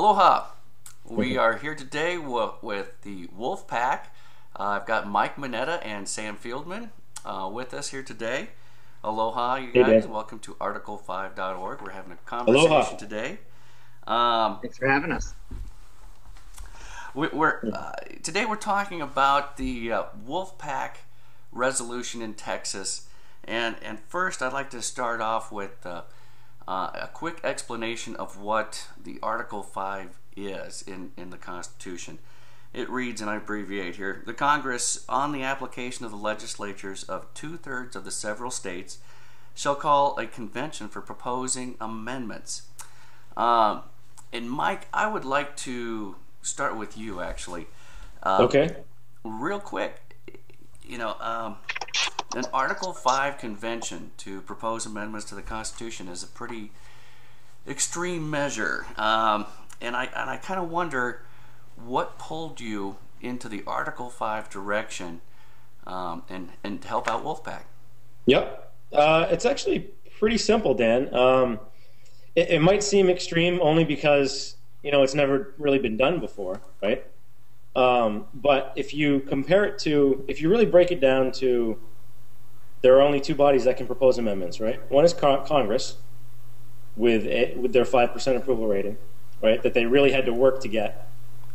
Aloha. We are here today with the Wolf PAC. I've got Mike Monetta and Sam Fieldman with us here today. Aloha, you guys. Hey, welcome to article5.org. We're having a conversation Aloha. Today. Thanks for having us. Today we're talking about the Wolf PAC resolution in Texas. And first, I'd like to start off with a quick explanation of what the Article 5 is in the Constitution. It reads, and I abbreviate here, the Congress, on the application of the legislatures of 2/3 of the several states, shall call a convention for proposing amendments. And Mike, I would like to start with you, actually. Okay. Real quick, an Article 5 convention to propose amendments to the Constitution is a pretty extreme measure. And I kind of wonder what pulled you into the Article 5 direction and to help out Wolf PAC. Yep. It's actually pretty simple, Dan. It might seem extreme only because, it's never really been done before, right? But if you compare it to, if you really break it down to, there are only two bodies that can propose amendments, right? One is Congress with their 5% approval rating, right? That they really had to work to get.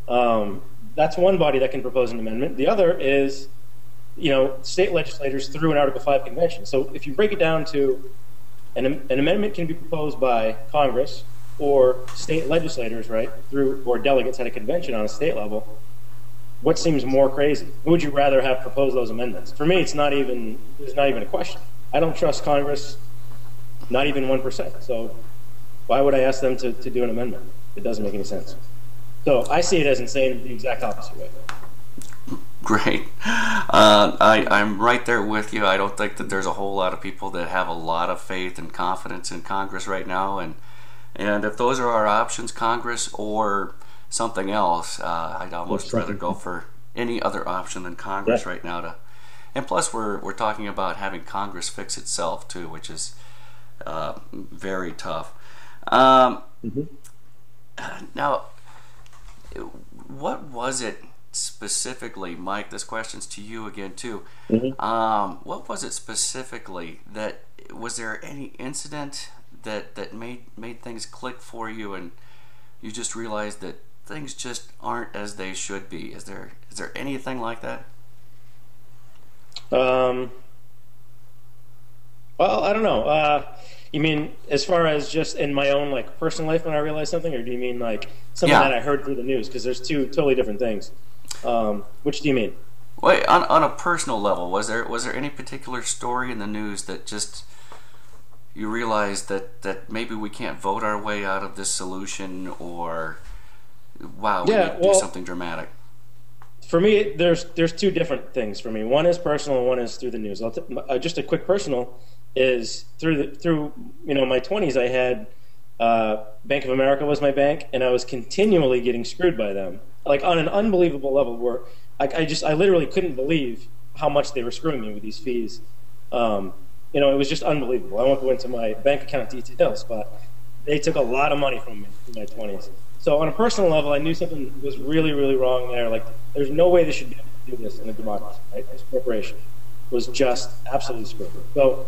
That's one body that can propose an amendment. The other is, state legislators through an Article 5 convention. So if you break it down to an amendment can be proposed by Congress or state legislators, right, or delegates at a convention on a state level. What seems more crazy? Who would you rather have propose those amendments? For me, it's not even a question. I don't trust Congress, not even 1%. So why would I ask them to do an amendment? It doesn't make any sense. So I see it as insane the exact opposite way. Great. I'm right there with you. I don't think that there's a whole lot of people that have a lot of faith and confidence in Congress right now. And if those are our options, Congress or something else, I'd almost rather go for any other option than Congress right now. And plus, we're talking about having Congress fix itself too, which is very tough. Now, what was it specifically, Mike? This question's to you again too. What was it specifically that was there any incident that made things click for you, and you just realized that things just aren't as they should be? Is there anything like that? Well, I don't know. You mean as far as just in my own personal life when I realized something, or do you mean something that I heard through the news? Because there's two totally different things. Which do you mean? Wait, on a personal level, was there any particular story in the news that just you realized that maybe we can't vote our way out of this solution, or wow, we need to do something dramatic? For me, there's two different things for me. One is personal, and one is through the news. Just a quick personal is through my 20s. I had Bank of America was my bank, and I was continually getting screwed by them, on an unbelievable level. Where I literally couldn't believe how much they were screwing me with these fees. It was just unbelievable. I won't go into my bank account details, but they took a lot of money from me in my 20s. So on a personal level, I knew something was really, really wrong there. There's no way they should be able to do this in a democracy, right? This corporation was just absolutely screwed. So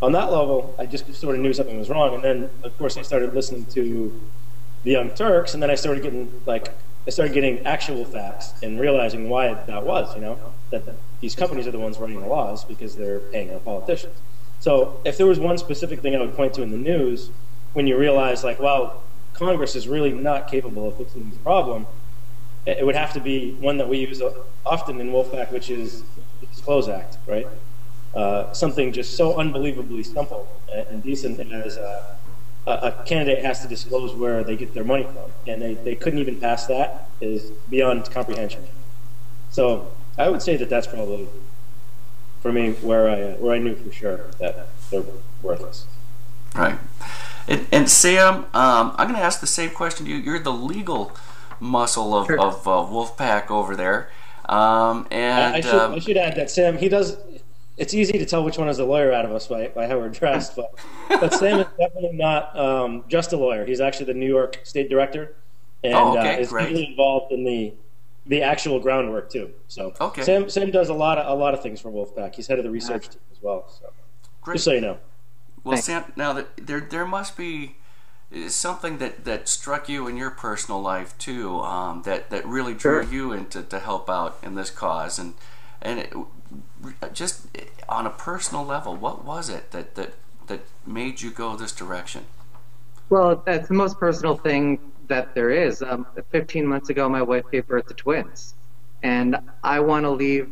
on that level, I just sort of knew something was wrong. And then, of course, I started listening to the Young Turks, and then I started getting actual facts and realizing why that was, that these companies are the ones writing the laws because they're paying our politicians. So if there was one specific thing I would point to in the news, when you realize, wow, Congress is really not capable of fixing this problem, it would have to be one that we use often in Wolf PAC, which is the Disclose Act, right? Something just so unbelievably simple and decent as a candidate has to disclose where they get their money from, and they couldn't even pass that. Is beyond comprehension. So I would say that's probably, for me, where I knew for sure that they're worthless. Right. And Sam, I'm going to ask the same question to you. You're the legal muscle of Wolf PAC over there. I should add that Sam, he does. It's easy to tell which one is the lawyer out of us by how we're dressed, but Sam is definitely not just a lawyer. He's actually the New York State Director and Oh, okay, is great. heavily involved in the actual groundwork too. So Okay, Sam does a lot of things for Wolf PAC. He's head of the research team as well. So just great. so you know. Well, Thanks. Sam, now there must be something that struck you in your personal life too, that really drew Sure. you into to help out in this cause, and just on a personal level, what was it that made you go this direction? Well, that's the most personal thing that there is. 15 months ago, my wife gave birth to twins, and I want to leave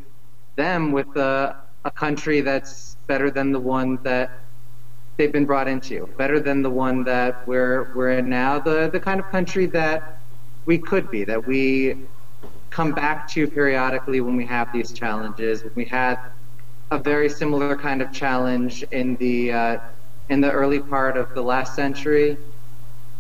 them with a country that's better than the one that they've been brought into, better than the one that we're in now, the kind of country that we could be, that we come back to periodically when we have these challenges. We had a very similar kind of challenge in the early part of the last century,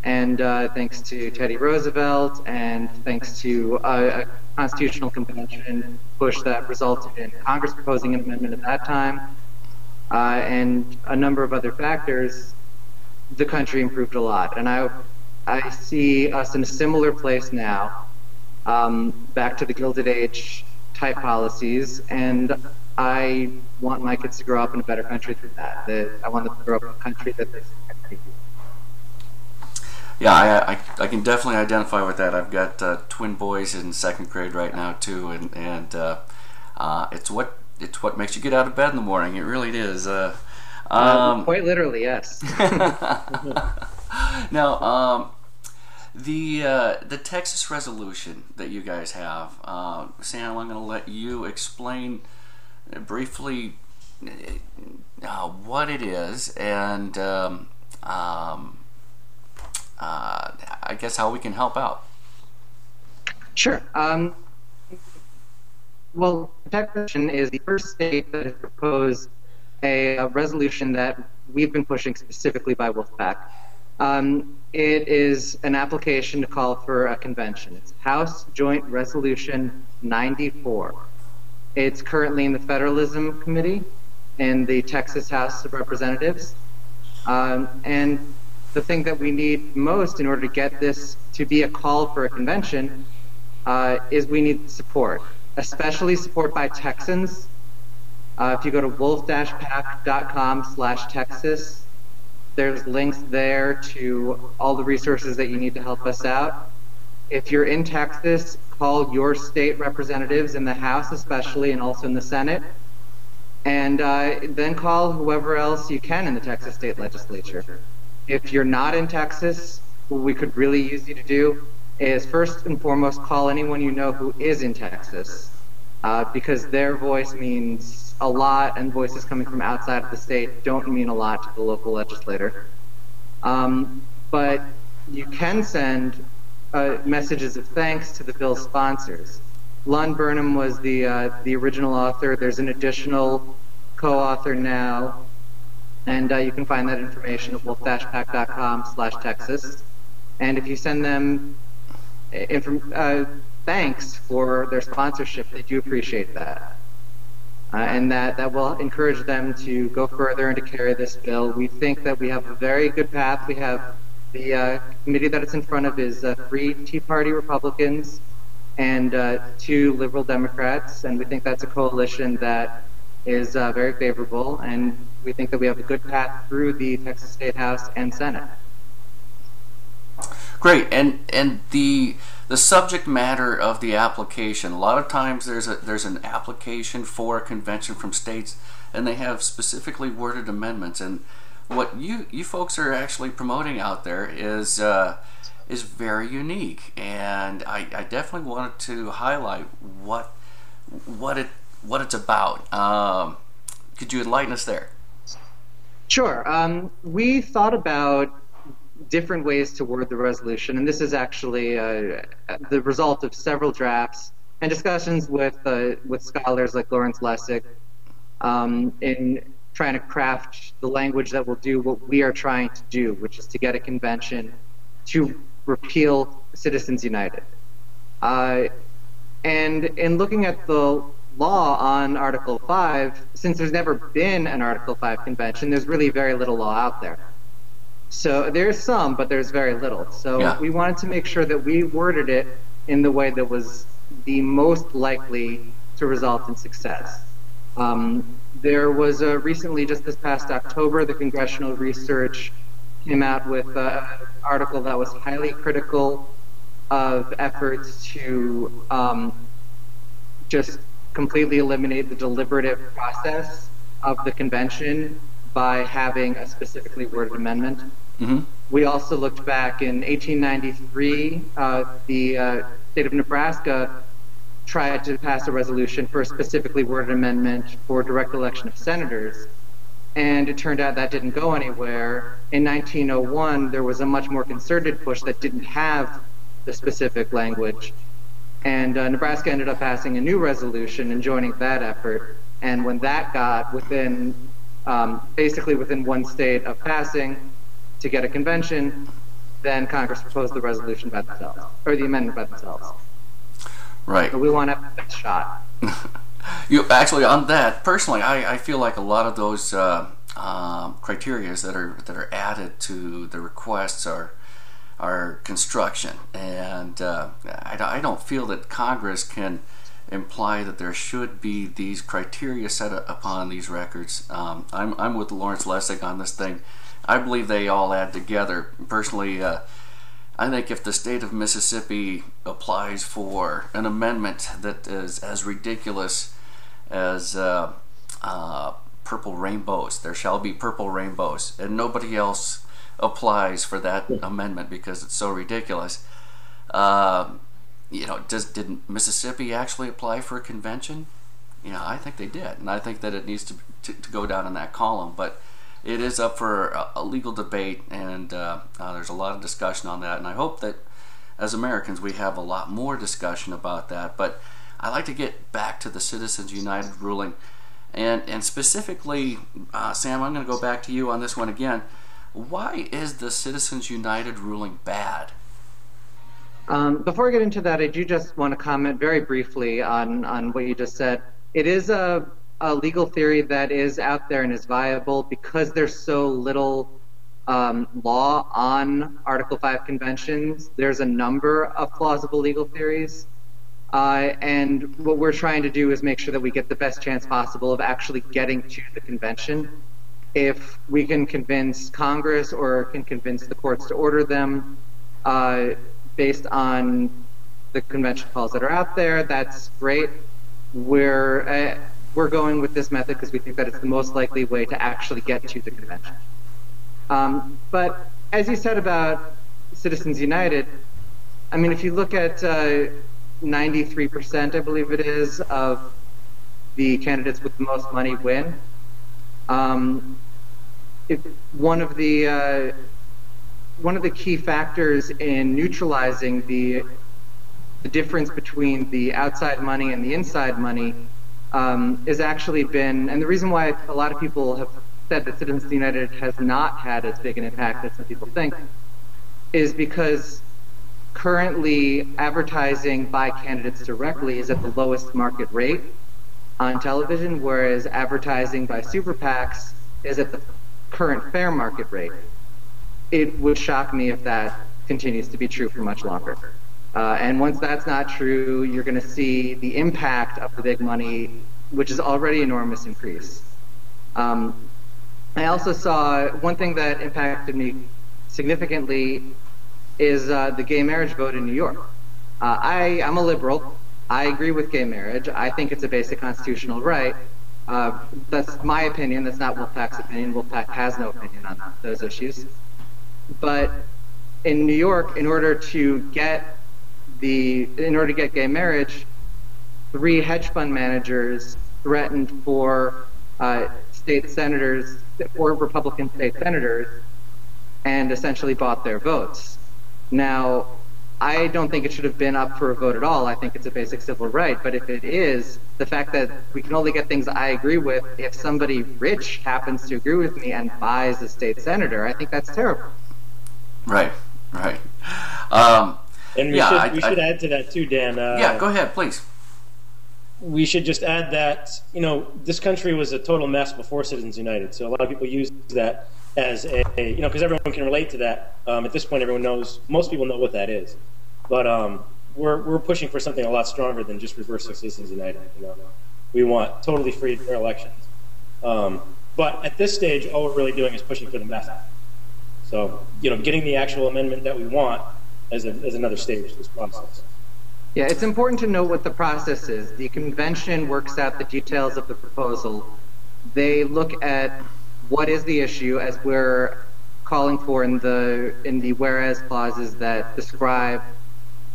and thanks to Teddy Roosevelt and thanks to a constitutional convention push that resulted in Congress proposing an amendment at that time, and a number of other factors, the country improved a lot. And I see us in a similar place now, back to the Gilded Age type policies, and I want my kids to grow up in a better country than that. I want them to grow up in a country that they can. Yeah, I can definitely identify with that. I've got twin boys in second grade right now too, and it's what makes you get out of bed in the morning. It really is. Quite literally, yes. Now, the Texas resolution that you guys have, Sam, I'm going to let you explain briefly what it is, and I guess how we can help out. Sure. Well, Texas is the first state that has proposed a resolution that we've been pushing specifically by Wolf PAC. It is an application to call for a convention. It's House Joint Resolution 94. It's currently in the Federalism Committee in the Texas House of Representatives. And the thing that we need most in order to get this to be a call for a convention is we need support, especially support by Texans. If you go to wolf-pac.com/Texas, there's links there to all the resources that you need to help us out. If you're in Texas, call your state representatives in the House especially, and also in the Senate, and then call whoever else you can in the Texas state legislature. If you're not in Texas, what we could really use you to do is first and foremost call anyone you know who is in Texas, because their voice means a lot, and voices coming from outside of the state don't mean a lot to the local legislator. But you can send messages of thanks to the bill's sponsors. Lon Burnham was the original author. There's an additional co-author now, and you can find that information at wolf-pac.com/Texas. And if you send them thanks for their sponsorship, they do appreciate that. And that will encourage them to go further and to carry this bill. We think that we have a very good path. We have the committee that it's in front of is 3 Tea Party Republicans and 2 liberal Democrats, and we think that's a coalition that is very favorable, and we think that we have a good path through the Texas State House and Senate. Great, and the subject matter of the application. A lot of times there's an application for a convention from states, and they have specifically worded amendments. And what you folks are actually promoting out there is very unique. And I definitely wanted to highlight what it's about. Could you enlighten us there? Sure. We thought about different ways to word the resolution, and this is actually the result of several drafts and discussions with scholars like Lawrence Lessig in trying to craft the language that will do what we are trying to do, which is to get a convention to repeal Citizens United. And in looking at the law on Article 5, since there's never been an Article 5 convention, there's really very little law out there. So there's some, but there's very little. So Yeah. we wanted to make sure that we worded it in the way that was the most likely to result in success. There was recently, just this past October, the Congressional Research came out with an article that was highly critical of efforts to just completely eliminate the deliberative process of the convention by having a specifically worded amendment. Mm-hmm. We also looked back in 1893, the state of Nebraska tried to pass a resolution for a specifically worded amendment for direct election of senators, and it turned out that didn't go anywhere. In 1901, there was a much more concerted push that didn't have the specific language, and Nebraska ended up passing a new resolution and joining that effort. And when that got within, basically within one state of passing to get a convention, then Congress proposed the resolution by themselves, or the amendment by themselves. Right. So we want to have that shot. You actually, on that personally, I feel like a lot of those criteria that are added to the requests are construction, and I don't feel that Congress can imply that there should be these criteria set upon these records. I'm with Lawrence Lessig on this thing. I believe they all add together. Personally, I think if the state of Mississippi applies for an amendment that is as ridiculous as purple rainbows, there shall be purple rainbows, and nobody else applies for that amendment because it's so ridiculous. Did Mississippi actually apply for a convention? I think they did, and I think that it needs to go down in that column. But it is up for a legal debate, and there's a lot of discussion on that. And I hope that as Americans we have a lot more discussion about that. But I'd like to get back to the Citizens United ruling, and specifically, Sam, I'm going to go back to you on this one again. Why is the Citizens United ruling bad? Before I get into that, I do just want to comment very briefly on what you just said. It is a legal theory that is out there and is viable because there's so little law on Article 5 conventions. There's a number of plausible legal theories. And what we're trying to do is make sure that we get the best chance possible of actually getting to the convention. If we can convince Congress or can convince the courts to order them based on the convention calls that are out there, that's great. We're going with this method because we think that it's the most likely way to actually get to the convention. But as you said about Citizens United, I mean, if you look at 93%, I believe it is, of the candidates with the most money win. One of the key factors in neutralizing the difference between the outside money and the inside money has actually been, and the reason why a lot of people have said that Citizens United has not had as big an impact as some people think, is because currently advertising by candidates directly is at the lowest market rate on television, whereas advertising by super PACs is at the current fair market rate. It would shock me if that continues to be true for much longer. And once that's not true, you're going to see the impact of the big money, which is already enormous, increase. I also saw one thing that impacted me significantly is the gay marriage vote in New York. I'm a liberal. I agree with gay marriage. I think it's a basic constitutional right. That's my opinion. That's not Wolf PAC's opinion. Wolf PAC has no opinion on those issues. But in New York, in order to get gay marriage, 3 hedge fund managers threatened for state senators, or Republican state senators, and essentially bought their votes. Now, I don't think it should have been up for a vote at all. I think it's a basic civil right. But if it is, the fact that we can only get things I agree with if somebody rich happens to agree with me and buys a state senator, I think that's terrible. Right. And we should add to that too, Dan. Yeah, go ahead, please. we should just add that, this country was a total mess before Citizens United. So a lot of people use that as because everyone can relate to that. At this point, most people know what that is. But we're pushing for something a lot stronger than just reversing Citizens United. We want totally free and fair elections. But at this stage, all we're really doing is pushing for the message. So, getting the actual amendment that we want as another stage of this process. Yeah, it's important to know what the process is. The convention works out the details of the proposal. They look at what is the issue, as we're calling for in the whereas clauses that describe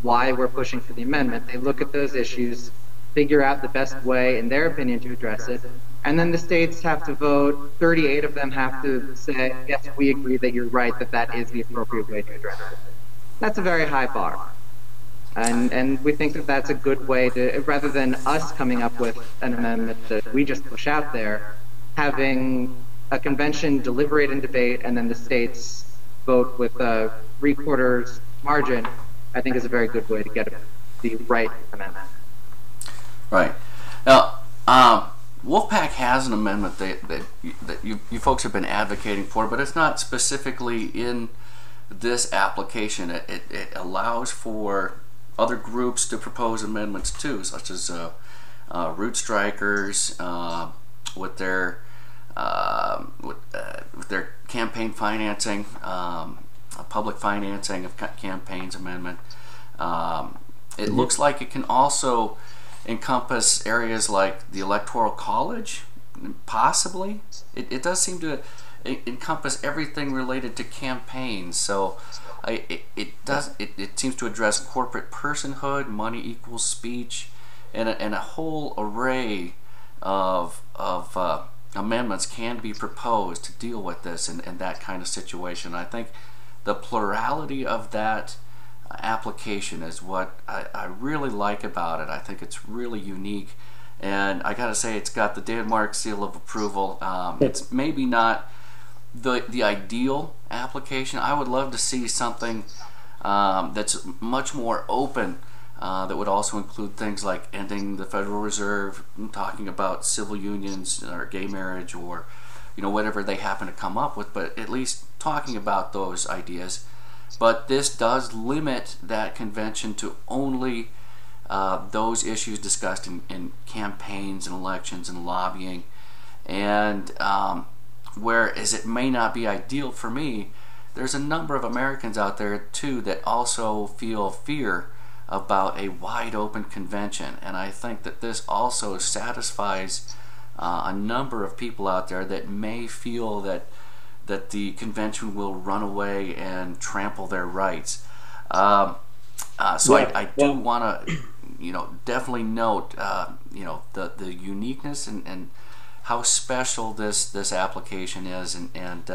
why we're pushing for the amendment. They look at those issues, figure out the best way, in their opinion, to address it, and then the states have to vote. 38 of them have to say, yes, we agree that you're right, that is the appropriate way to address it. That's a very high bar. And we think that that's a good way to, rather than us coming up with an amendment that we just push out there, having a convention deliberate and debate, and then the states vote with a 3/4 margin, I think is a very good way to get the right amendment. Right. Now, Wolf PAC has an amendment that you folks have been advocating for, but it's not specifically in this application. It allows for other groups to propose amendments too, such as root strikers with their campaign financing, public financing of campaigns amendment. It looks like it can also encompass areas like the Electoral College, possibly. It does seem to encompass everything related to campaigns. So it seems to address corporate personhood, money equals speech, and a whole array of amendments can be proposed to deal with this and that kind of situation. I think the plurality of that application is what I really like about it. I think it's really unique, and I gotta say, it's got the Denmark seal of approval. It's maybe not the ideal application. I would love to see something that's much more open, that would also include things like ending the Federal Reserve, talking about civil unions or gay marriage, or whatever they happen to come up with, but at least talking about those ideas. But this does limit that convention to only those issues discussed in campaigns and elections and lobbying. And whereas it may not be ideal for me, there's a number of Americans out there too that also feel fear about a wide open convention. And I think that this also satisfies a number of people out there that may feel that the convention will run away and trample their rights. I do want to, definitely note, the uniqueness and how special this application is, and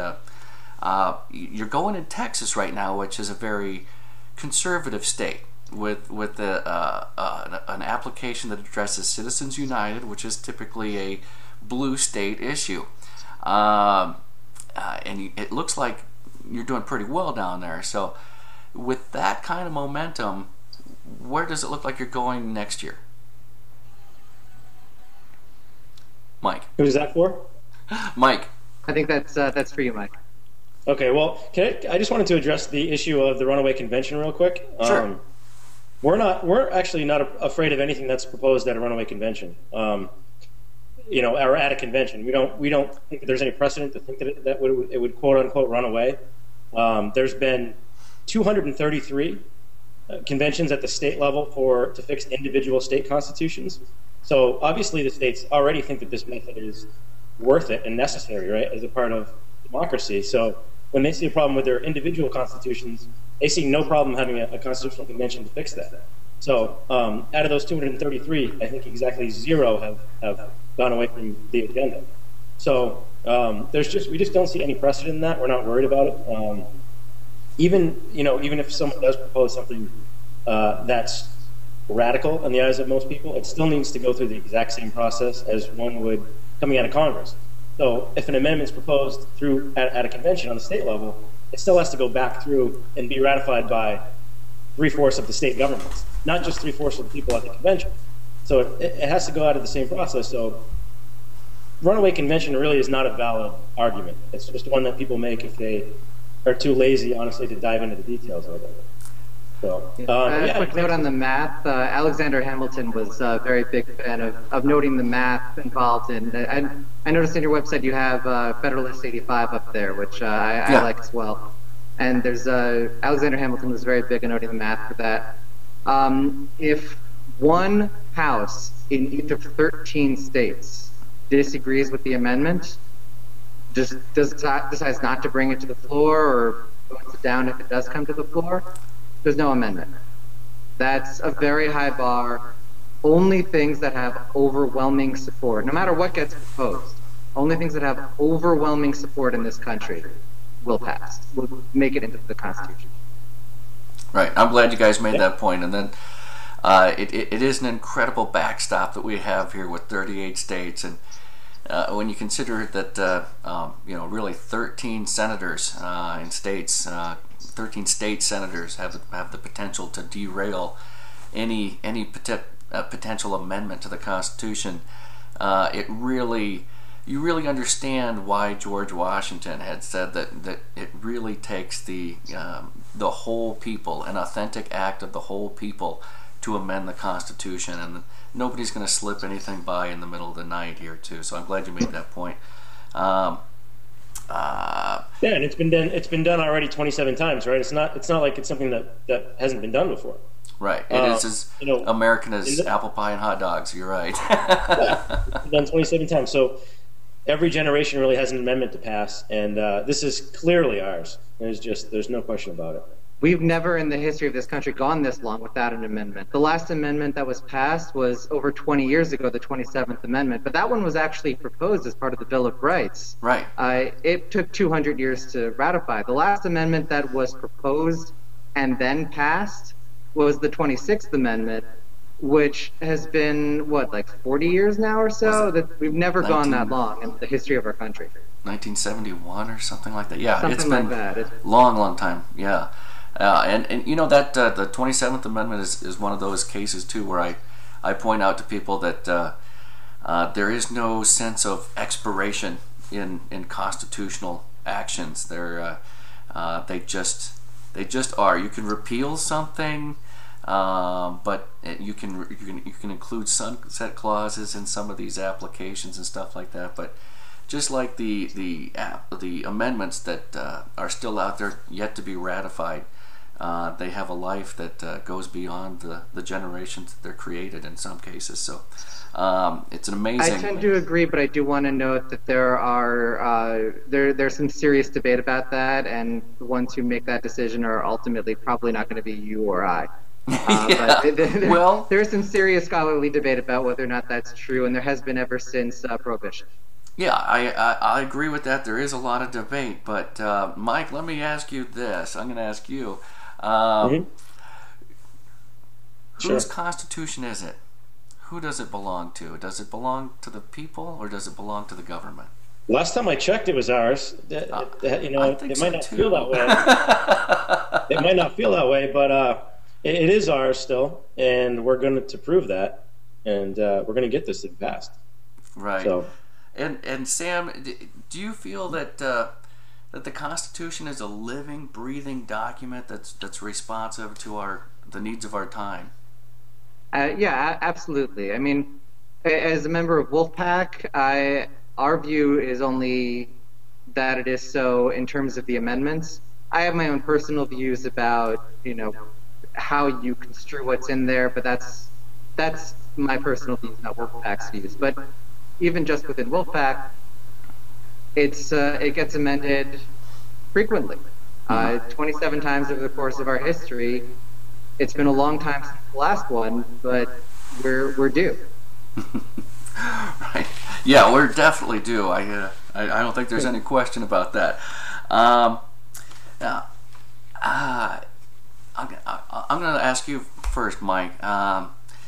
you're going in Texas right now, which is a very conservative state, with an application that addresses Citizens United, which is typically a blue state issue. And it looks like you're doing pretty well down there. So with that kind of momentum, where does it look like you're going next year? Mike. Who's that for? Mike. I think that's for you, Mike. Okay, well, I just wanted to address the issue of the runaway convention real quick. Sure. We're actually not afraid of anything that's proposed at a runaway convention. Or at a convention. We don't think that there's any precedent to think that it would quote unquote run away. There's been 233 conventions at the state level to fix individual state constitutions. So obviously the states already think that this method is worth it and necessary, right, as a part of democracy. So when they see a problem with their individual constitutions, they see no problem having a constitutional convention to fix that. So out of those 233, I think exactly 0 have gone away from the agenda. So we just don't see any precedent in that. We're not worried about it. Even if someone does propose something that's radical in the eyes of most people, it still needs to go through the exact same process as one would coming out of Congress. So if an amendment is proposed at a convention on the state level, it still has to go back through and be ratified by 3/4 of the state governments, not just 3/4 of the people at the convention. So it has to go out of the same process. So runaway convention really is not a valid argument. It's just one that people make if they are too lazy, honestly, to dive into the details of it. So, a quick note on the math. Alexander Hamilton was a very big fan of noting the math involved in. I noticed on your website you have Federalist 85 up there, which I like as well. And there's Alexander Hamilton was very big on noting the math for that. If one house in each of 13 states disagrees with the amendment, just decides not to bring it to the floor or votes it down if it does come to the floor, there's no amendment. That's a very high bar. Only things that have overwhelming support, no matter what gets proposed, only things that have overwhelming support in this country will pass, will make it into the Constitution. Right. I'm glad you guys made that point. And then it is an incredible backstop that we have here with 38 states. And when you consider that, really 13 senators in states, 13 state senators have the potential to derail any potential amendment to the Constitution. You really understand why George Washington had said that it really takes the whole people, an authentic act of the whole people, to amend the Constitution, and nobody's going to slip anything by in the middle of the night here too. So I'm glad you made that point. And it's been done already 27 times, right? It's not like it's something that hasn't been done before. Right. It is as American as apple pie and hot dogs. You're right. Yeah, it's been done 27 times. So every generation really has an amendment to pass, and this is clearly ours. There's no question about it. We've never in the history of this country gone this long without an amendment. The last amendment that was passed was over 20 years ago, the 27th Amendment, but that one was actually proposed as part of the Bill of Rights. Right. It took 200 years to ratify. The last amendment that was proposed and then passed was the 26th Amendment, which has been, 40 years now or so? That we've never gone that long in the history of our country. 1971 or something like that. Yeah, something it's been like that. Long time. Yeah. And that the 27th Amendment is one of those cases too where I point out to people that there is no sense of expiration in constitutional actions. They just are. You can repeal something, but you can include sunset clauses in some of these applications and stuff like that. But just like the amendments that are still out there yet to be ratified, they have a life that goes beyond the generations that they're created in some cases. So it's an amazing. I tend to agree, but I do want to note that there's some serious debate about that, and the ones who make that decision are ultimately probably not going to be you or I. But there's some serious scholarly debate about whether or not that's true, and there has been ever since Prohibition. Yeah, I agree with that. There is a lot of debate, but Mike, let me ask you this. I'm going to ask you, whose Constitution is it? Who does it belong to? Does it belong to the people, or does it belong to the government? Last time I checked, it was ours. It might not feel that way. It might not feel that way, but it is ours still, and we're going to prove that, and we're going to get this thing passed. Right. So. And Sam, do you feel that that the Constitution is a living, breathing document that's responsive to the needs of our time? Yeah, absolutely. I mean, as a member of Wolf PAC, our view is only that it is so in terms of the amendments. I have my own personal views about how you construe what's in there, but that's my personal views, not Wolf PAC's views. But even just within Wolf PAC, it gets amended frequently, 27 times over the course of our history. It's been a long time since the last one, but we're due. Right? Yeah, we're definitely due. I don't think there's any question about that. I'm going to ask you first, Mike.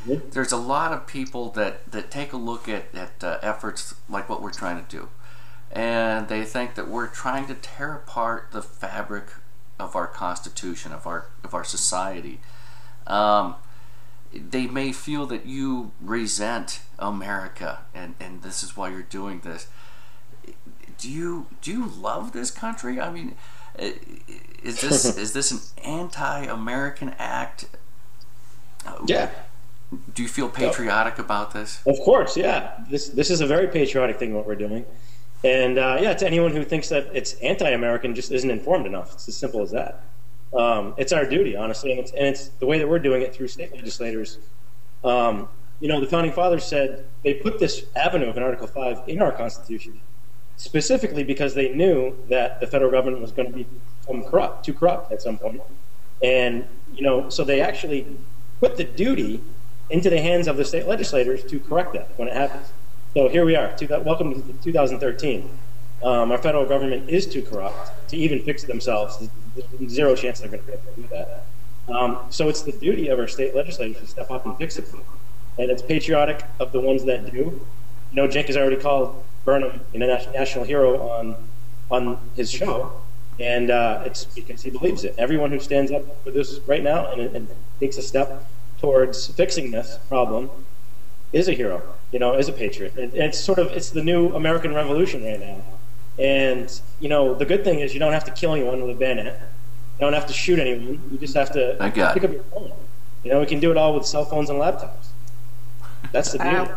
There's a lot of people that take a look at efforts like what we're trying to do, and they think that we're trying to tear apart the fabric of our Constitution, of our society. they may feel that you resent America, and this is why you're doing this. Do you love this country? I mean, is this an anti-American act? Yeah. Do you feel patriotic about this? Of course, yeah. This is a very patriotic thing what we're doing, and to anyone who thinks that it's anti-American just isn't informed enough. It's as simple as that. It's our duty, honestly, and it's the way that we're doing it through state legislators. The founding fathers said they put this avenue of an Article 5 in our Constitution specifically because they knew that the federal government was going to become too corrupt at some point, and so they actually put the duty into the hands of the state legislators to correct that when it happens. So here we are. Welcome to 2013. Our federal government is too corrupt to even fix themselves. There's zero chance they're going to be able to do that. So it's the duty of our state legislators to step up and fix it. And it's patriotic of the ones that do. Jake has already called Burnham a national hero on his show, and it's because he believes it. Everyone who stands up for this right now and takes a step towards fixing this problem is a hero, is a patriot. And it's the new American Revolution right now. And, the good thing is you don't have to kill anyone with a bayonet. You don't have to shoot anyone. You just have to pick up your phone. We can do it all with cell phones and laptops. That's the beauty.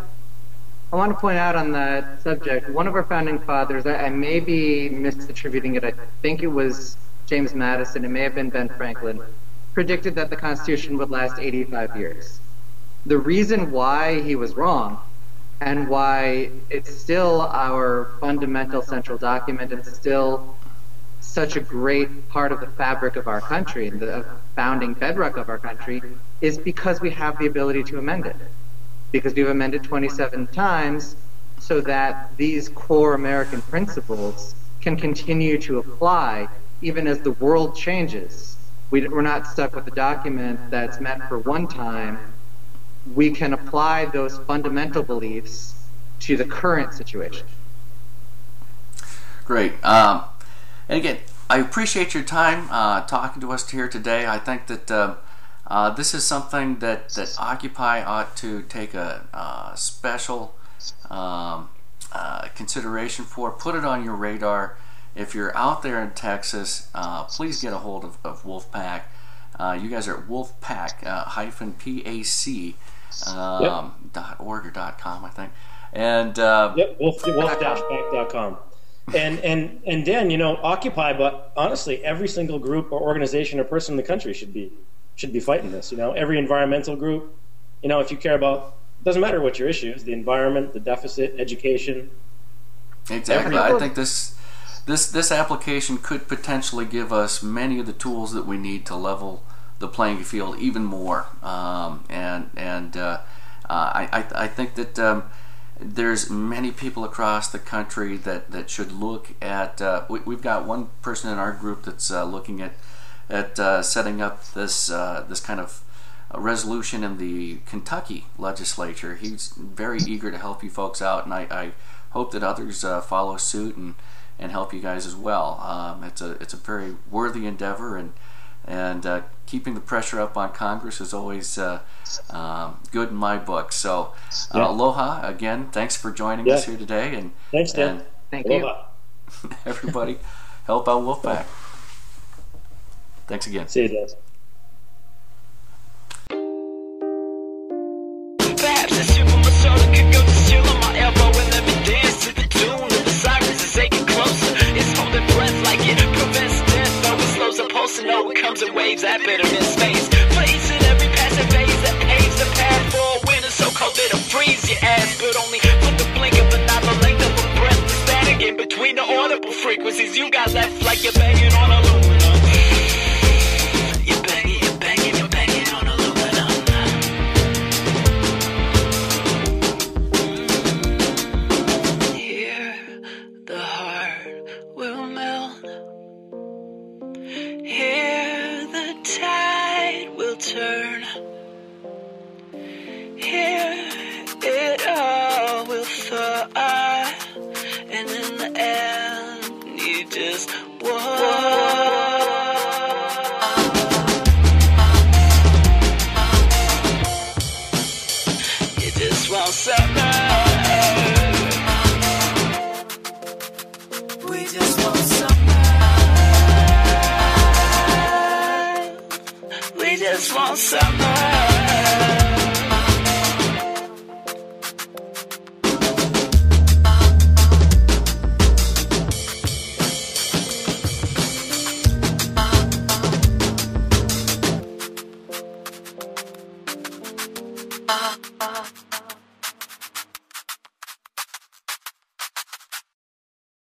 I want to point out on that subject, one of our founding fathers, I may be misattributing it, I think it was James Madison, it may have been Ben Franklin, predicted that the Constitution would last 85 years. The reason why he was wrong, and why it's still our fundamental central document and still such a great part of the fabric of our country, the founding bedrock of our country, is because we have the ability to amend it. Because we've amended 27 times so that these core American principles can continue to apply even as the world changes. We're not stuck with a document that's meant for one time. We can apply those fundamental beliefs to the current situation. Great. And again, I appreciate your time talking to us here today. I think that this is something that Occupy ought to take a special consideration for. Put it on your radar. If you're out there in Texas, please get a hold of Wolf PAC. You guys are at Wolf PAC -PAC .org or .com, I think. And wolf-pac.com. And Dan, Occupy, but honestly, every single group or organization or person in the country should be fighting this. Every environmental group. If you care about, doesn't matter what your issue is, the environment, the deficit, education. Exactly. I think this application could potentially give us many of the tools that we need to level the playing field even more. I think that there's many people across the country that should look at. We've got one person in our group that's looking at setting up this kind of resolution in the Kentucky legislature. He's very eager to help you folks out, and I hope that others follow suit and help you guys as well. It's a very worthy endeavor, and keeping the pressure up on Congress is always good in my book. So aloha again. Thanks for joining us here today. And thanks, Dan. Thank aloha. you. Everybody, help out Wolf PAC. Thanks again. See you, guys. Perhaps a super soda could go to chill on my elbow and let me dance to the tune of the sirens as they get closer. It's holding breath like it prevents death, though it slows the pulse and oh, it comes in waves that bitter in space. Placing every passing phase that paves the path for a winter so cold it'll freeze your ass, but only for the blink of an eye, the length of a breath. The static in between the audible frequencies you got left like you're banging on aluminum. You're banging on aluminum. Here the heart will melt. Here the tide will turn. Here it all will thaw. And in the end you just walk. We just want some